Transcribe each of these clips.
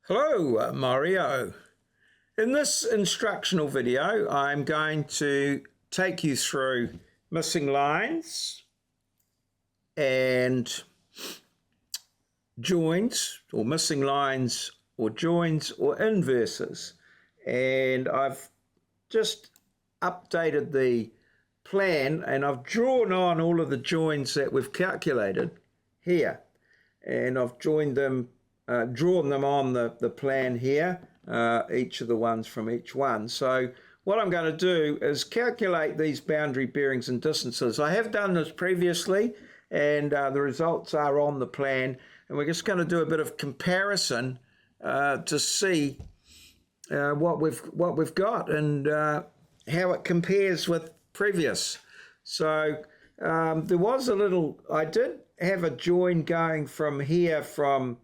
Hello, Mario. In this instructional video, I'm going to take you through missing lines and joins, or missing lines or joins or inverses. And I've just updated the plan and I've drawn on all of the joins that we've calculated here. And I've drawn them on the plan here, each of the ones from each one. So what I'm going to do is calculate these boundary bearings and distances. I have done this previously and the results are on the plan, and we're just going to do a bit of comparison to see what we've got and how it compares with previous. So there was a little, I did have a join going from here from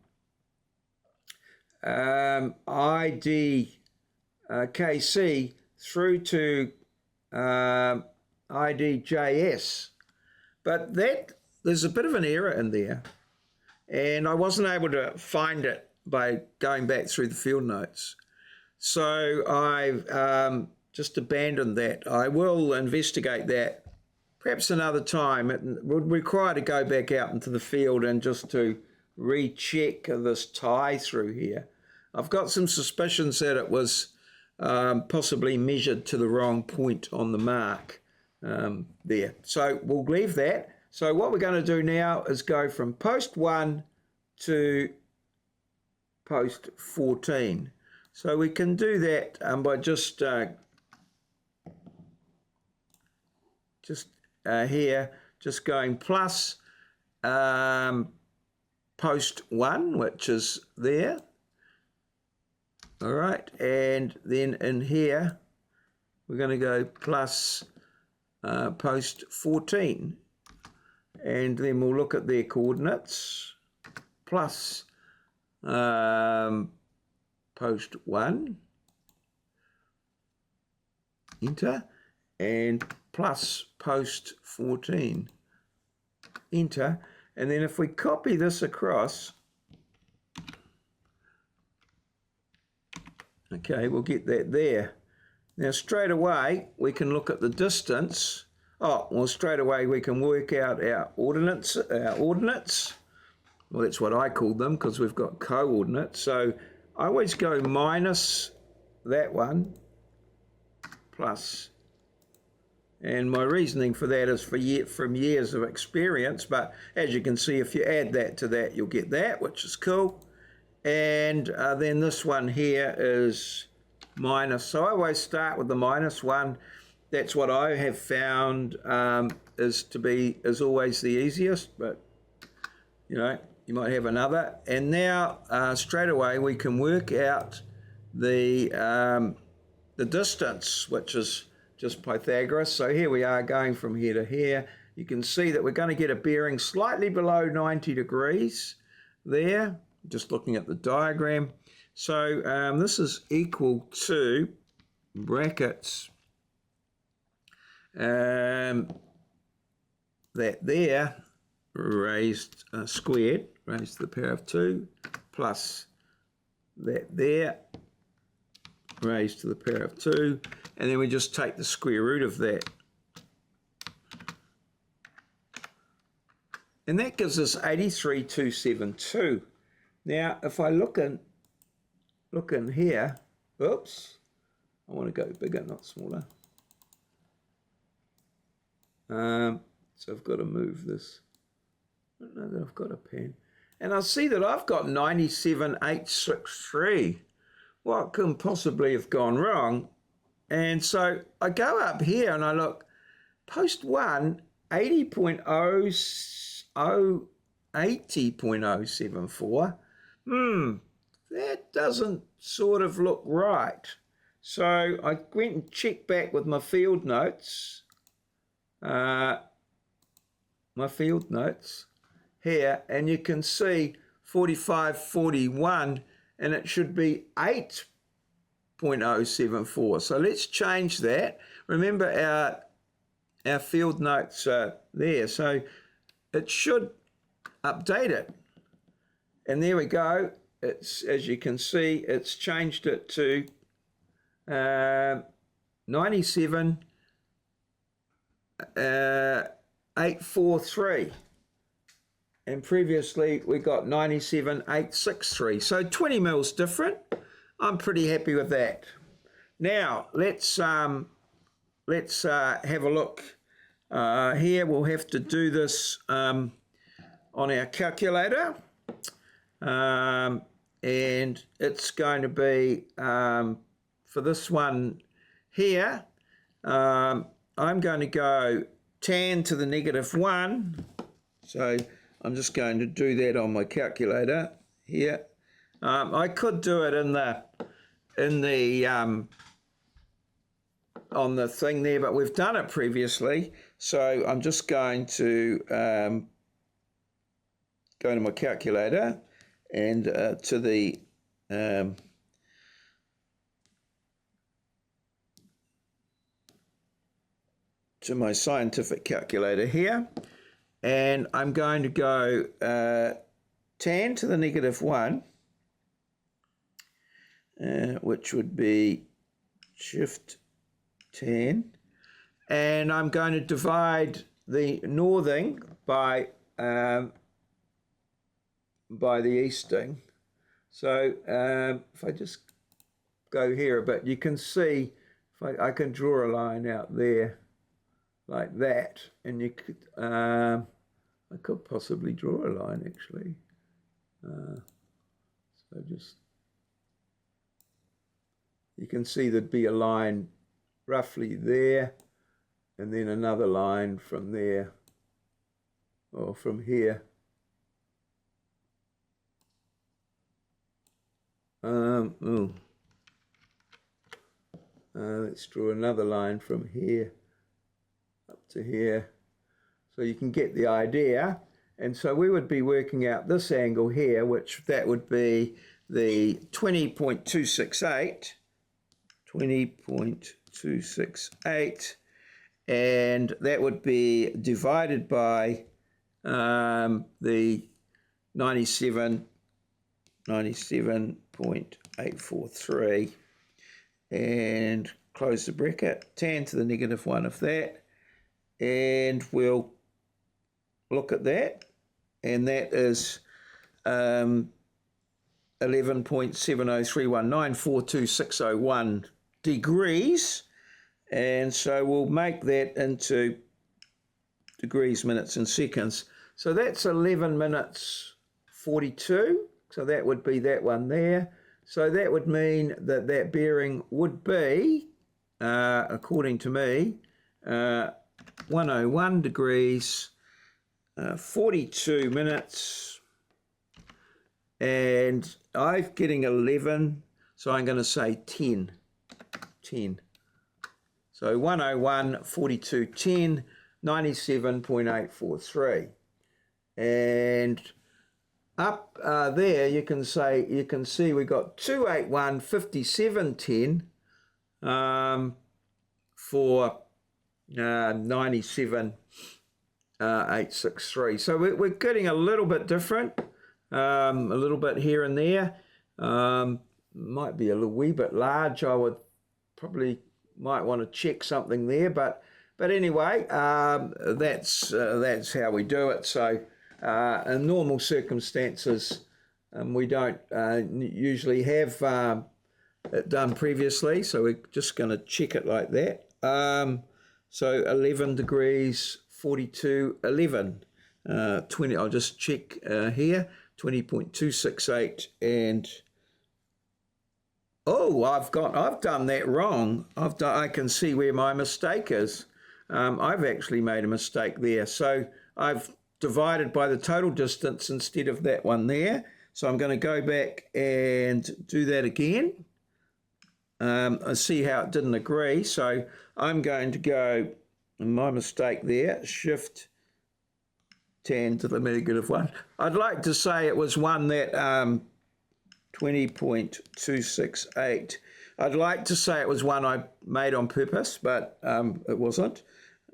IDKC through to IDJS, but there's a bit of an error in there and I wasn't able to find it by going back through the field notes, so I've just abandoned that. I will investigate that perhaps another time. It would require to go back out into the field and just to recheck this tie through here. I've got some suspicions that it was possibly measured to the wrong point on the mark there. So we'll leave that. So what we're going to do now is go from post 1 to post 14. So we can do that by just here, just going plus post 1, which is there. All right, and then in here we're going to go plus post 14, and then we'll look at their coordinates, plus post 1, enter, and plus post 14, enter. And then if we copy this across, okay, we'll get that there. Now straight away we can look at the distance. Oh, well, straight away we can work out our ordinates. Well, that's what I call them because we've got coordinates. So I always go minus that one plus. And my reasoning for that is from years of experience, but as you can see, if you add that to that, you'll get that, which is cool. And then this one here is minus. So I always start with the minus one. That's what I have found is always the easiest, but you know, you might have another. And now straight away we can work out the distance, which is just Pythagoras. So here we are going from here to here. You can see that we're going to get a bearing slightly below 90 degrees there, just looking at the diagram. So this is equal to brackets that there raised squared, raised to the power of 2, plus that there raised to the power of 2, and then we just take the square root of that. And that gives us 83,272. Now, if I look in here, oops, I want to go bigger, not smaller. So I've got to move this. I don't know that I've got a pen. And I see that I've got 97,863. What can possibly have gone wrong? And so I go up here and I look, post 1, 80.074. That doesn't sort of look right. So I went and checked back with my field notes. Here, and you can see 4541, and it should be 8.074. So let's change that. Remember our field notes are there, so it should update it. And there we go. it's, as you can see, it's changed it to 97,843. And previously we got 97,863. So 20 mils different. I'm pretty happy with that. Now let's have a look here. We'll have to do this on our calculator, and it's going to be for this one here. I'm going to go tan to the -1. So I'm just going to do that on my calculator here. I could do it on the thing there, but we've done it previously. So I'm just going to go to my calculator and to the to my scientific calculator here, and I'm going to go tan to the -1, which would be shift tan, and I'm going to divide the northing by the easting. So if I just go here a bit, you can see if I can draw a line out there like that, and you could I could possibly draw a line actually. So just, you can see there'd be a line roughly there, and then another line from there, or from here. Let's draw another line from here up to here, so you can get the idea. And so we would be working out this angle here, which that would be the 20.268, 20.268, and that would be divided by the 97.843, and close the bracket, tan to the -1 of that, and we'll look at that, and that is 11.7031942,601 degrees, and so we'll make that into degrees, minutes and seconds. So that's 11 minutes 42, so that would be that one there. So that would mean that that bearing would be, according to me, 101 degrees, 42 minutes, and I'm getting 11, so I'm going to say 10. So 101, 42, 10, 97.843. And up there you can see we got 281, 57, 10 for 97.863. So we're getting a little bit different, a little bit here and there. Might be a wee bit large. I would probably might want to check something there, but anyway, that's how we do it. So in normal circumstances, we don't usually have it done previously, so we're just going to check it like that. So 11 degrees, 42, 11, 20. I'll just check here, 20.268, and oh, I've done that wrong. I can see where my mistake is. I've actually made a mistake there. So I've divided by the total distance instead of that one there. So I'm going to go back and do that again. I see how it didn't agree. So I'm going to go, my mistake there, shift tan to the -1. I'd like to say it was one that 20.268. I'd like to say it was one I made on purpose, but it wasn't.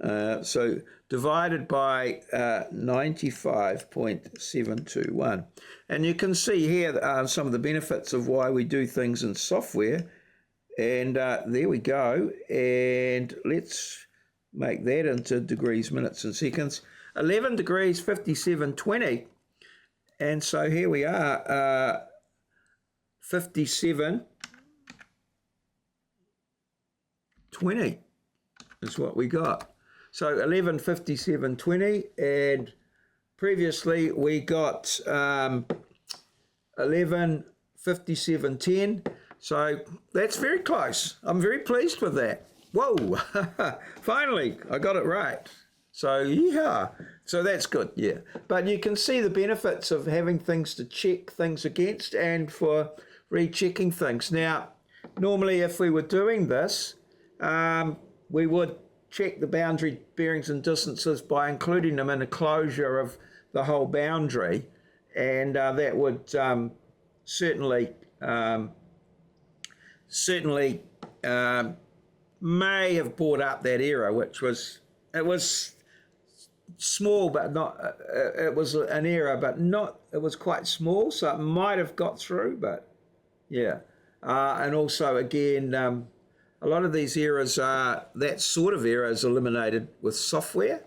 So divided by 95.721. And you can see here some of the benefits of why we do things in software. And there we go. And let's make that into degrees, minutes, and seconds. 11 degrees, 57.20. And so here we are, 57.20 is what we got. So 11:57:20, and previously we got 11:57:10. So that's very close. I'm very pleased with that. Whoa! Finally, I got it right. So yeah, so that's good. Yeah, but you can see the benefits of having things to check things against and for rechecking things. Now, normally if we were doing this, we would check the boundary bearings and distances by including them in a closure of the whole boundary, and that would certainly may have brought up that error, which was, it was small but not, it was an error but not, it was quite small, so it might have got through, but yeah. And also again, a lot of these errors are, that sort of error is eliminated with software.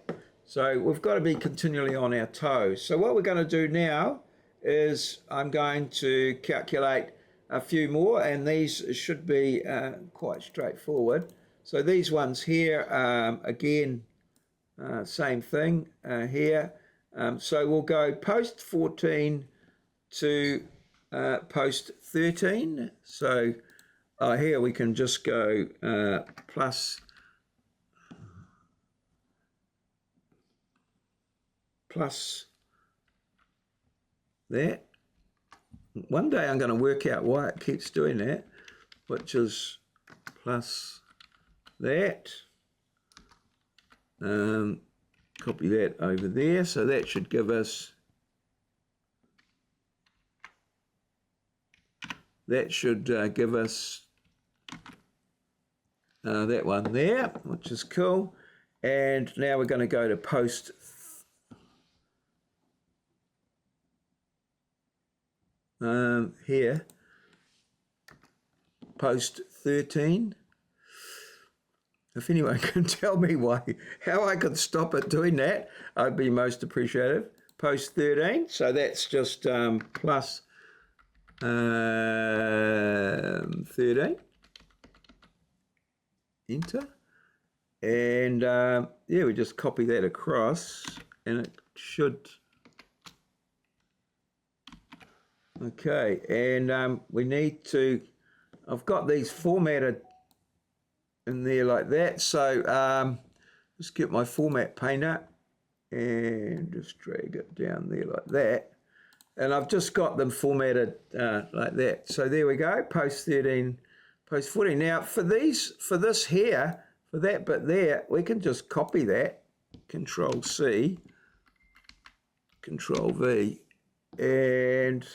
So we've got to be continually on our toes. So what we're going to do now is I'm going to calculate a few more, and these should be quite straightforward. So these ones here, again, same thing here. So we'll go post 14 to post 13. So here we can just go plus that. One day I'm going to work out why it keeps doing that, which is plus that. Copy that over there. So that should give us, that one there, which is cool. And now we're going to go to post here, post 13. If anyone can tell me how I could stop it doing that, I'd be most appreciative. Post 13, so that's just plus 13. Enter. And yeah, we just copy that across, and it should. Okay, and we need to, I've got these formatted in there like that, so just get my format painter and just drag it down there like that, and I've just got them formatted like that. So there we go, post 13, post 14. Now for this here, for that bit there, we can just copy that, Control C, Control V, and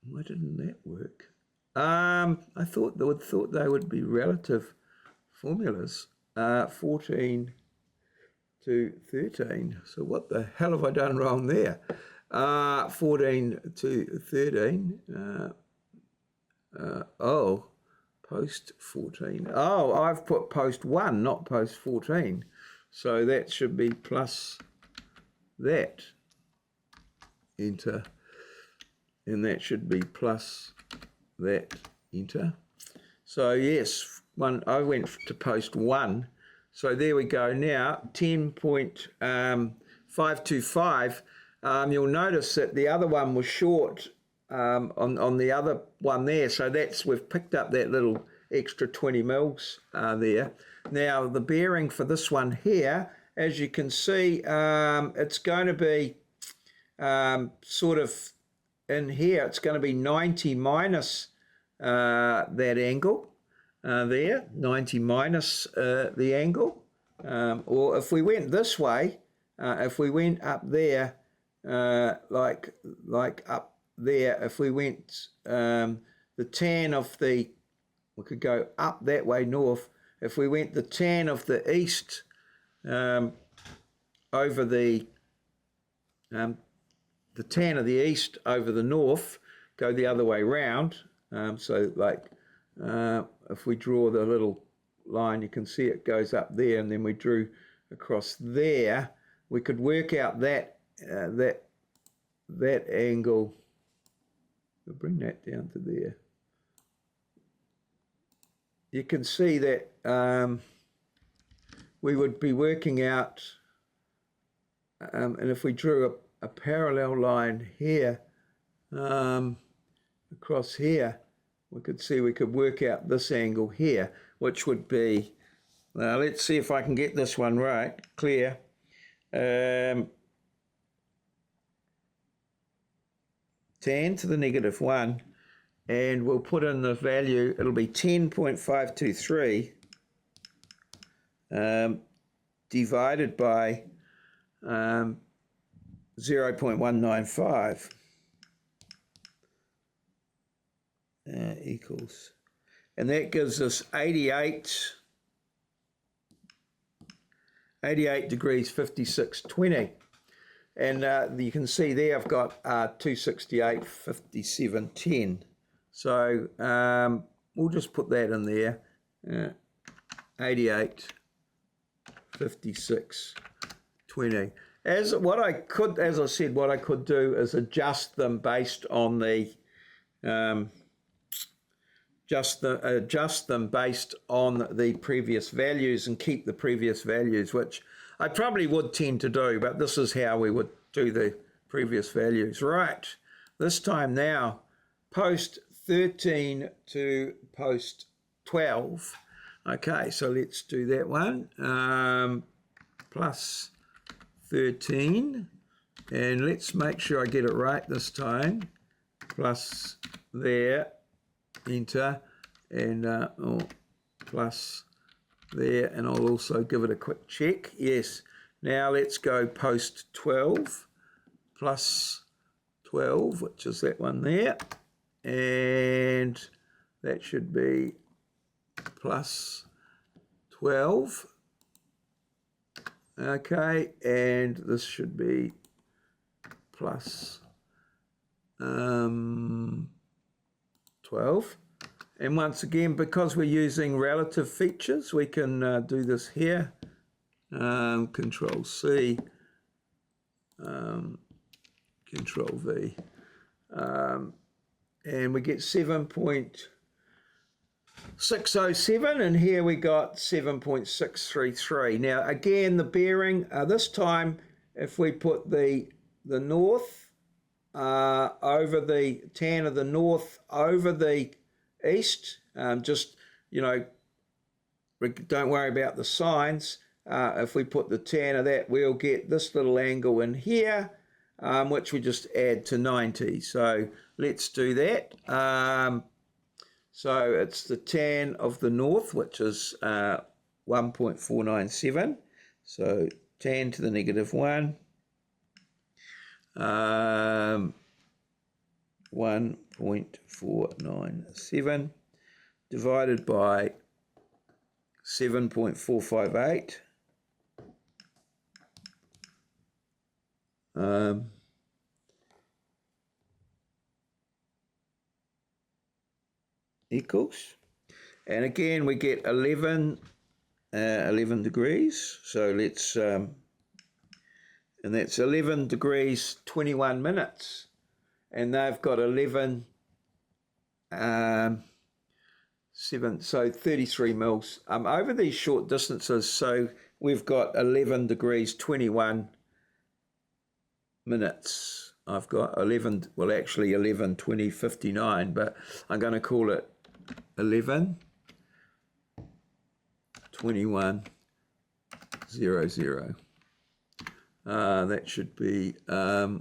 why didn't that work? I thought they would be relative formulas. 14 to 13. So what the hell have I done wrong there? 14 to 13. Oh, post 14. Oh, I've put post 1, not post 14. So that should be plus that. Enter. And that should be plus that. Enter. So yes, I went to post 1. So there we go. Now 10.525. You'll notice that the other one was short on the other one there. So we've picked up that little extra 20 mils there. Now the bearing for this one here, as you can see, it's going to be sort of in here. It's going to be 90 minus that angle there, 90 minus the angle. Or if we went this way, if we went up there, like up there, if we went the tan of the, we could go up that way north, if we went the tan of the east over the tan of the east over the north, go the other way round. So like if we draw the little line, you can see it goes up there, and then we drew across there. We could work out that that angle. We'll bring that down to there. You can see that we would be working out, and if we drew a parallel line here, across here, we could see we could work out this angle here, which would be, now let's see if I can get this one right, clear. Tan to the -1, and we'll put in the value, it'll be 10.523 divided by 0.195 equals, and that gives us 88 degrees 56'20", and you can see there I've got 268 57'10". So we'll just put that in there, 88 56'20". As I said, what I could do is adjust them based on the adjust them based on the previous values and keep the previous values, which I probably would tend to do, but this is how we would do the previous values. Right, this time now, post 13 to post 12. Okay, so let's do that one. Plus 13, and let's make sure I get it right this time. Plus there, enter, and plus there, and I'll also give it a quick check. Yes. Now let's go post 12 plus 12, which is that one there, and that should be plus 12. Okay, and this should be plus 12. And once again, because we're using relative features, we can do this here. Control C, Control V, and we get 7.607, and here we got 7.633. Now again, the bearing, this time if we put the north over the tan of the north over the east, just, you know, don't worry about the signs. If we put the tan of that, we'll get this little angle in here, which we just add to 90. So let's do that. So it's the tan of the north, which is 1.497. So tan to the -1, 1.497 divided by 7.458. Equals, and again we get 11 degrees. So let's and that's 11 degrees 21 minutes, and they've got 11 7, so 33 mils over these short distances. So we've got 11 degrees 21 minutes. I've got 11, well actually 11 20 59, but I'm going to call it 11 21 00. That should be I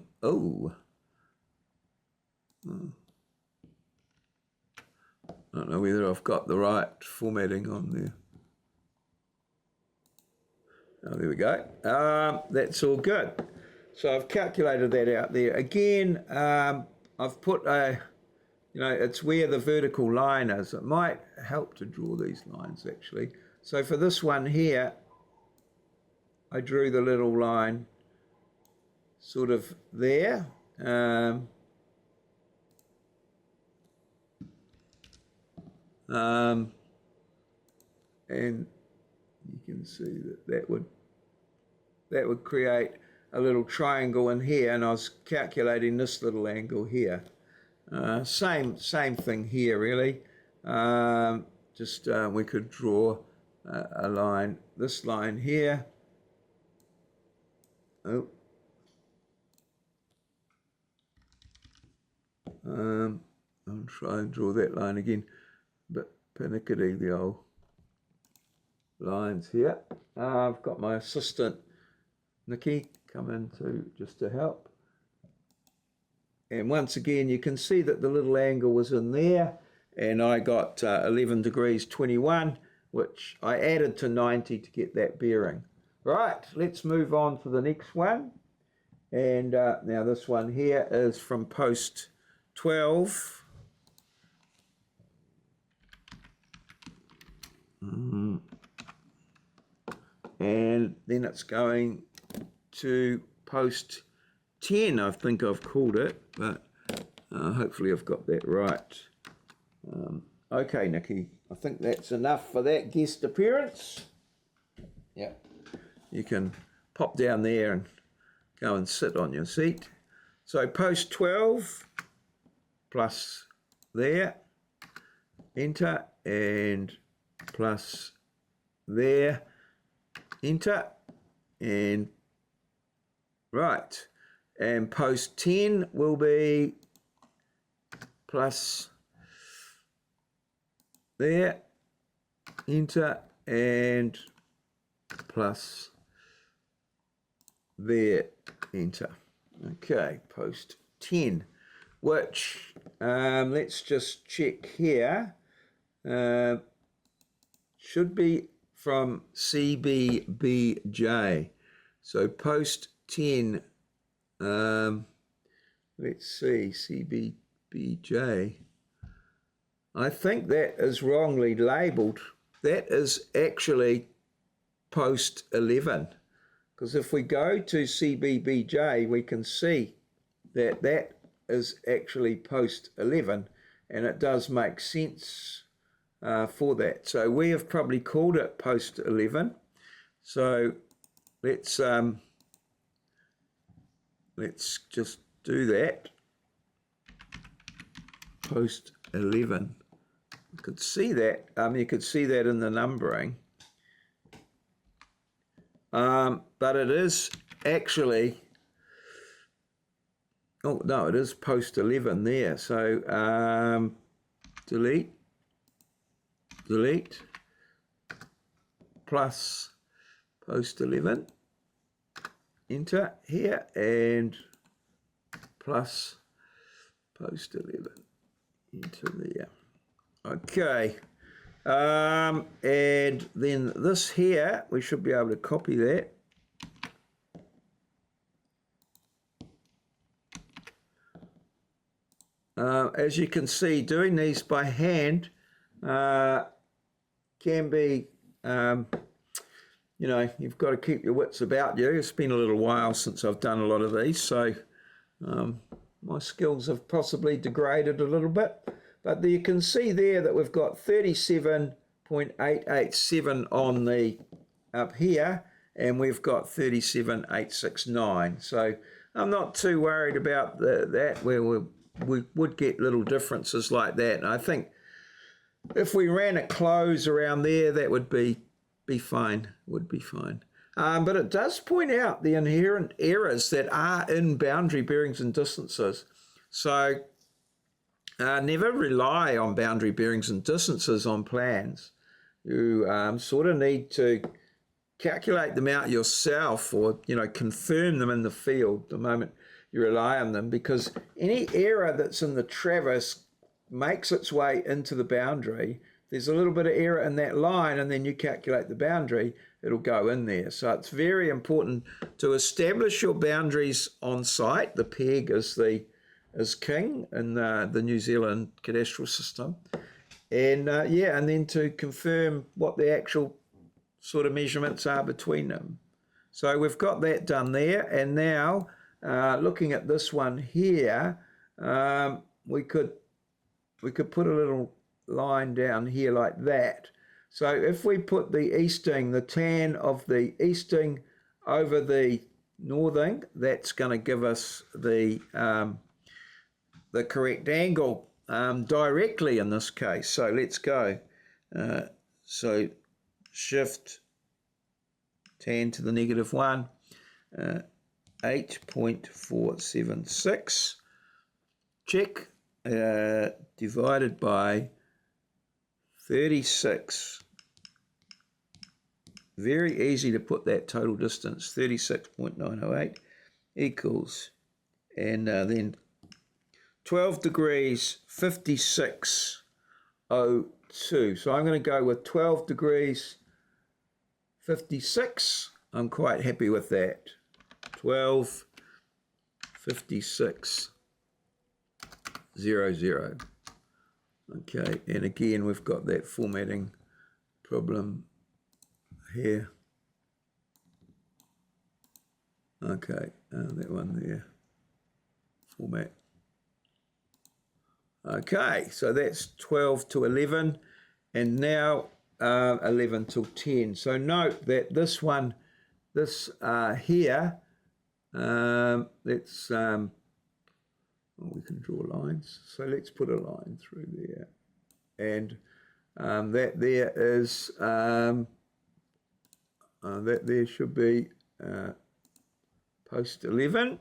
don't know whether I've got the right formatting on there. Oh, there we go. That's all good. So I've calculated that out there. Again, I've put a, you know, it's where the vertical line is. It might help to draw these lines actually. So for this one here, I drew the little line sort of there. And you can see that that would create a little triangle in here, and I was calculating this little angle here. Same thing here, really. Just we could draw a line, this line here. Oh. I'll try and draw that line again, but pernickety, the old lines here. I've got my assistant Nikki coming just to help. And once again, you can see that the little angle was in there, and I got 11 degrees 21, which I added to 90 to get that bearing. Right, let's move on to the next one. And now this one here is from post 12. And then it's going to post 10, I think I've called it, but hopefully I've got that right. Okay, Nikki, I think that's enough for that guest appearance. Yeah, you can pop down there and go and sit on your seat. So post 12 plus there, enter, and plus there, enter, and right. And post 10 will be plus there, enter, and plus there, enter. Okay, post 10, which let's just check here, should be from CBBJ. So post 10, let's see, CBBJ. I think that is wrongly labelled. That is actually post 11. Because if we go to CBBJ, we can see that that is actually post 11, and it does make sense for that. So we have probably called it post 11. So let's just do that. Post 11. You could see that. You could see that in the numbering. But it is actually, oh no, it is post 11 there. So delete, plus post 11, enter here, and plus post 11, enter there. Okay. And then this here, we should be able to copy that. As you can see, doing these by hand can be, you know, you've got to keep your wits about you. It's been a little while since I've done a lot of these, so my skills have possibly degraded a little bit. But you can see there that we've got 37.887 on the up here, and we've got 37.869. So I'm not too worried about that, where we would get little differences like that. And I think if we ran it close around there, that would be fine. Would be fine. But it does point out the inherent errors that are in boundary bearings and distances. So never rely on boundary bearings and distances on plans. You sort of need to calculate them out yourself, or confirm them in the field the moment you rely on them, because any error that's in the traverse makes its way into the boundary. There's a little bit of error in that line, and then you calculate the boundary, it'll go in there. So it's very important to establish your boundaries on site. The peg is king in the New Zealand cadastral system, and and then to confirm what the actual sort of measurements are between them. So we've got that done there, and now looking at this one here, we could put a little line down here like that. So if we put the easting, the tan of the easting over the northing, that's going to give us the correct angle directly in this case. So let's go. So shift tan to the -1, 8.476, check, divided by 36. Very easy to put that total distance, 36.908 equals, and then 12 degrees 56.02. So I'm going to go with 12 degrees 56. I'm quite happy with that. 12.56.00. Okay, and again we've got that formatting problem here. Okay, that one there. Format. Okay, so that's 12 to 11, and now 11 till 10. So note that this one, this here, let's, well, we can draw lines. So let's put a line through there, and that there is, that there should be post 11.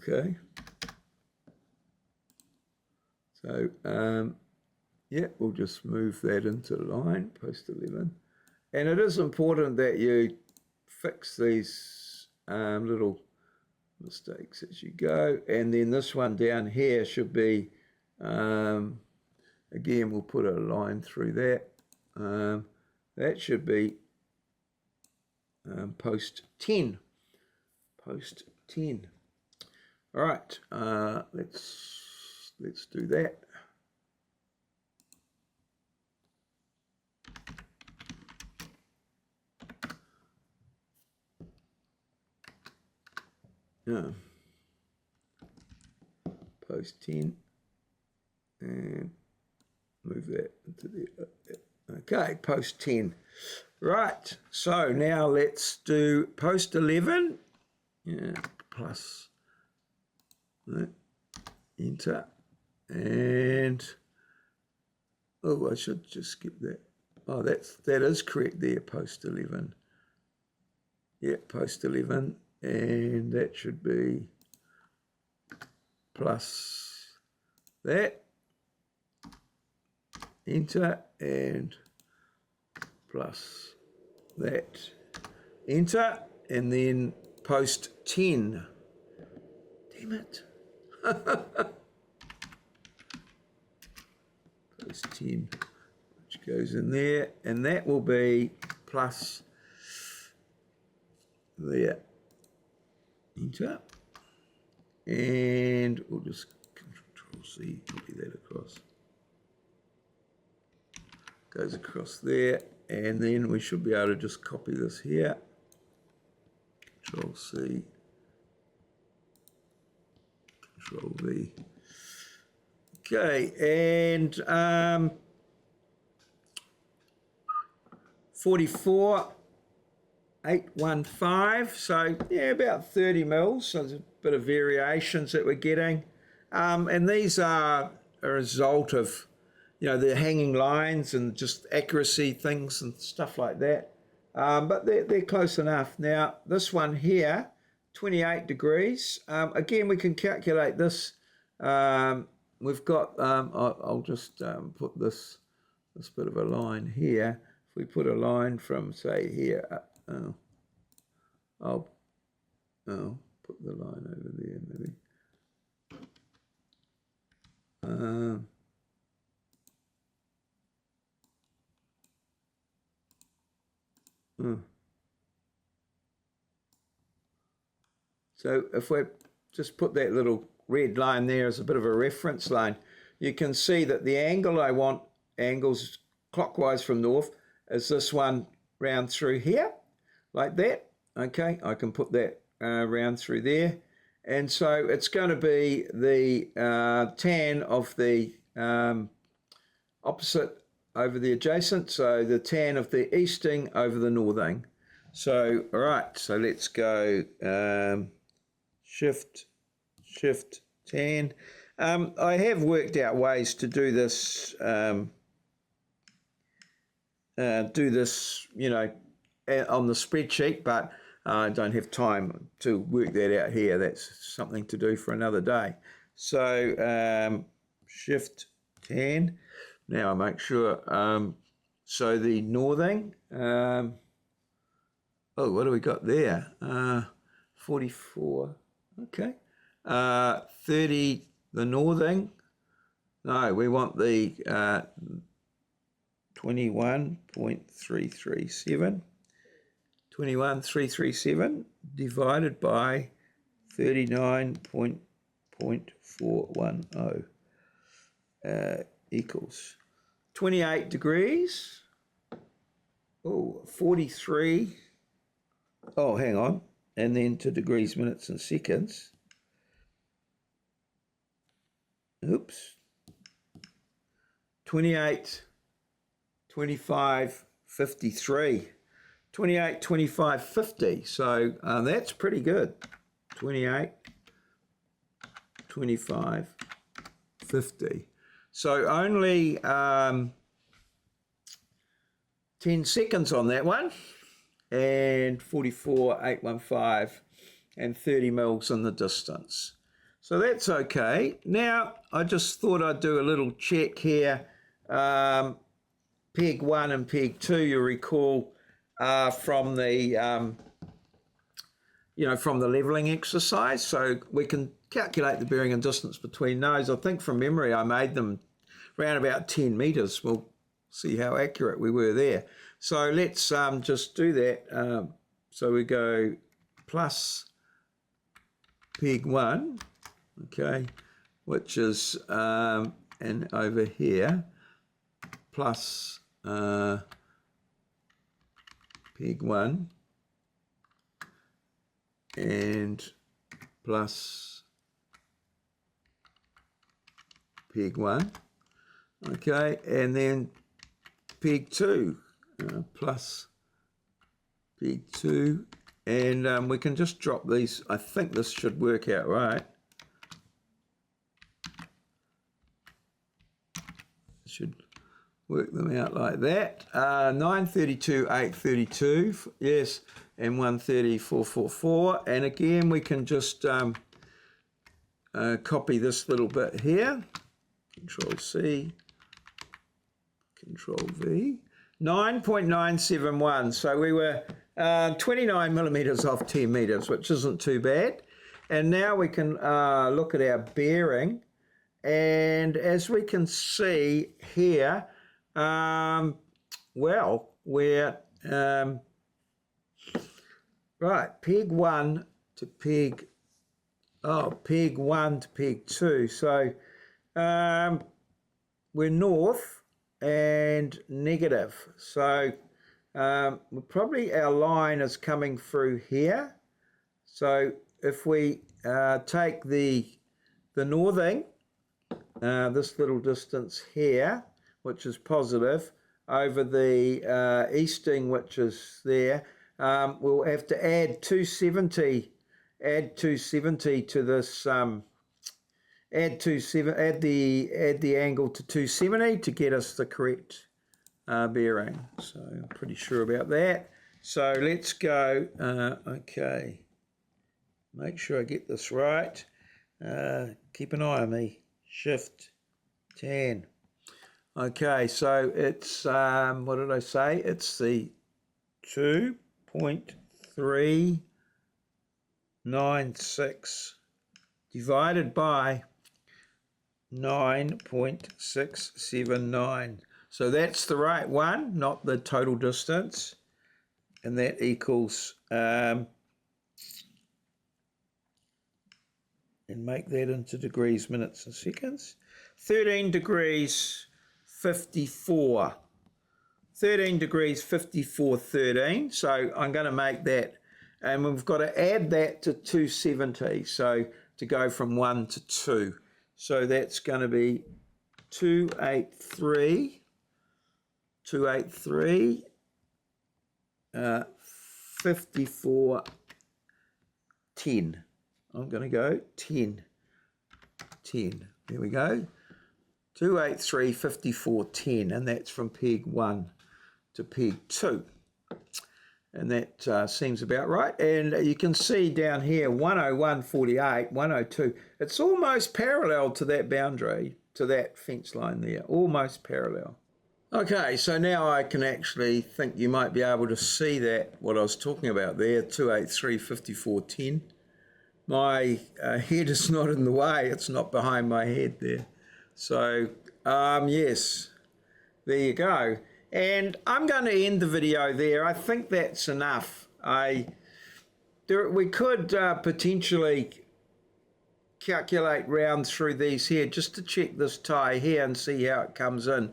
Okay. So, yeah, we'll just move that into line, post 11. And it is important that you fix these little mistakes as you go. And then this one down here should be, again, we'll put a line through that. That should be post 10. Post 10. All right, let's do that. Post 10 and move that into the okay, post 10. Right, so now let's do post 11. Yeah, plus. Right. Enter, and oh, I should just skip that. Oh, that is correct there, post 11. Yeah, post 11, and that should be plus that. Enter, and plus that. Enter, and then post 10. Damn it. Post 10, which goes in there, and that will be plus there. Enter, and we'll just Control C, copy that across. Goes across there, and then we should be able to just copy this here. Control C, Control V. Okay, and 44,815, so yeah, about 30 mils, so there's a bit of variations that we're getting. And these are a result of, you know, the hanging lines and just accuracy things and stuff like that. But they're close enough. Now, this one here, 28 degrees. Again, we can calculate this. We've got, I'll just put this bit of a line here. If we put a line from, say, here, I'll put the line over there, maybe. So if we just put that little red line there as a bit of a reference line, you can see that the angle I want, angles clockwise from north, is this one round through here, like that. Okay, I can put that round through there. And so it's going to be the tan of the opposite over the adjacent, so the tan of the easting over the northing. So, all right, so let's go shift, tan. I have worked out ways to do this, you know, on the spreadsheet, but I don't have time to work that out here. That's something to do for another day. So shift tan. Now I make sure. So the northing. Oh, what do we got there? 44. Okay. 30. The northing. No, we want the 21.337. 21.337 divided by 39.410 equals 28 degrees. Oh, 43. Oh, hang on. And then to degrees, minutes, and seconds. Oops. 28, 25, 53. 28, 25, 50. So that's pretty good. 28, 25, 50. So only 10 seconds on that one. And 44, 815, and 30 mils in the distance. So that's okay. Now, I just thought I'd do a little check here. Peg 1 and peg 2, you recall, from the from the leveling exercise, so we can calculate the bearing and distance between those. I think from memory I made them around about 10 meters. We'll see how accurate we were there. So let's just do that. So we go plus peg 1, okay, which is and over here plus peg 1 and plus peg 1, okay, and then peg 2 plus peg 2, and we can just drop these. I think this should work out right. Should work them out like that. 932, 832, yes, and 130, 444. And again, we can just copy this little bit here. Control C, Control V. 9.971. So we were 29 millimeters off 10 meters, which isn't too bad. And now we can look at our bearing. And as we can see here, well, we're right, peg 1 to peg, peg 1 to peg 2. So we're north and negative. So probably our line is coming through here. So if we take the northing, this little distance here, which is positive, over the easting, which is there, we'll have to add 270. Add 270 to this. Add the angle to 270 to get us the correct bearing. So I'm pretty sure about that. So let's go. Okay. Make sure I get this right. Keep an eye on me. Shift 10. Okay, so it's, what did I say? It's the 2.396 divided by 9.679. So that's the right one, not the total distance. And that equals, and make that into degrees, minutes, and seconds. 13 degrees 54. 13 degrees 54, 13. So I'm going to make that, and we've got to add that to 270. So to go from 1 to 2. So that's going to be 283, 54, 10. I'm going to go 10. There we go. 283, 54, 10. And that's from peg 1 to peg 2. And that seems about right. And you can see down here, 101.48, 102. It's almost parallel to that boundary, to that fence line there. Almost parallel. Okay, so now I can actually think you might be able to see that, what I was talking about there, 283, 54, 10. My head is not in the way. It's not behind my head there. So, yes, there you go. And I'm going to end the video there. I think that's enough. We could potentially calculate round through these here just to check this tie here and see how it comes in.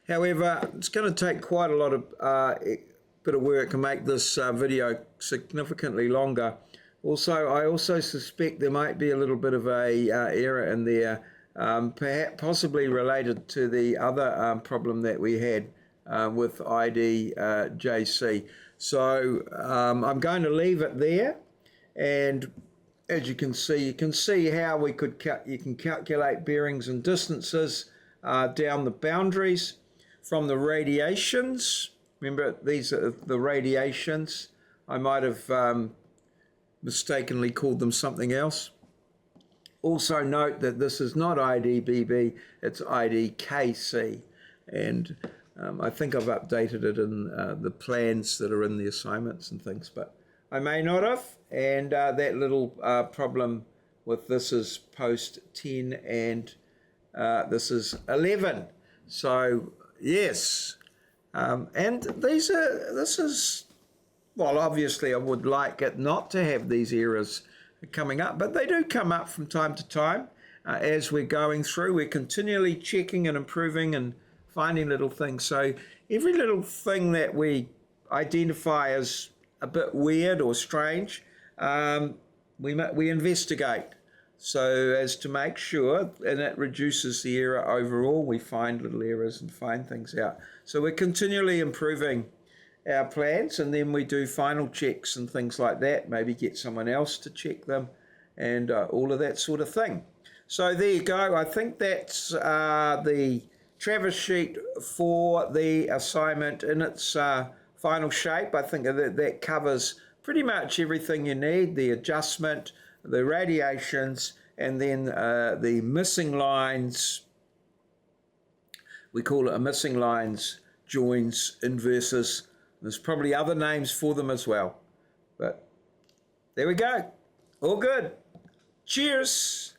However, it's going to take quite a lot of bit of work to make this video significantly longer. Also, I also suspect there might be a little bit of a error in there, perhaps possibly related to the other problem that we had with ID JC. So I'm going to leave it there, and as you can see how we could you can calculate bearings and distances down the boundaries from the radiations. Remember, these are the radiations. I might have mistakenly called them something else. Also note that this is not IDBB, it's IDKC, and I think I've updated it in the plans that are in the assignments and things, but I may not have. And that little problem with this is post 10 and this is 11. So yes, and this is, well, obviously I would like it not to have these errors coming up, but they do come up from time to time as we're going through. We're continually checking and improving and finding little things. So every little thing that we identify as a bit weird or strange, we investigate, so as to make sure, and it reduces the error overall. We find little errors and find things out. So we're continually improving our plans, and then we do final checks and things like that, maybe get someone else to check them, and all of that sort of thing. So there you go. I think that's the Travis sheet for the assignment in its final shape. I think that covers pretty much everything you need: the adjustment, the radiations, and then the missing lines. We call it a missing lines, joins, inverses. There's probably other names for them as well. But there we go. All good. Cheers.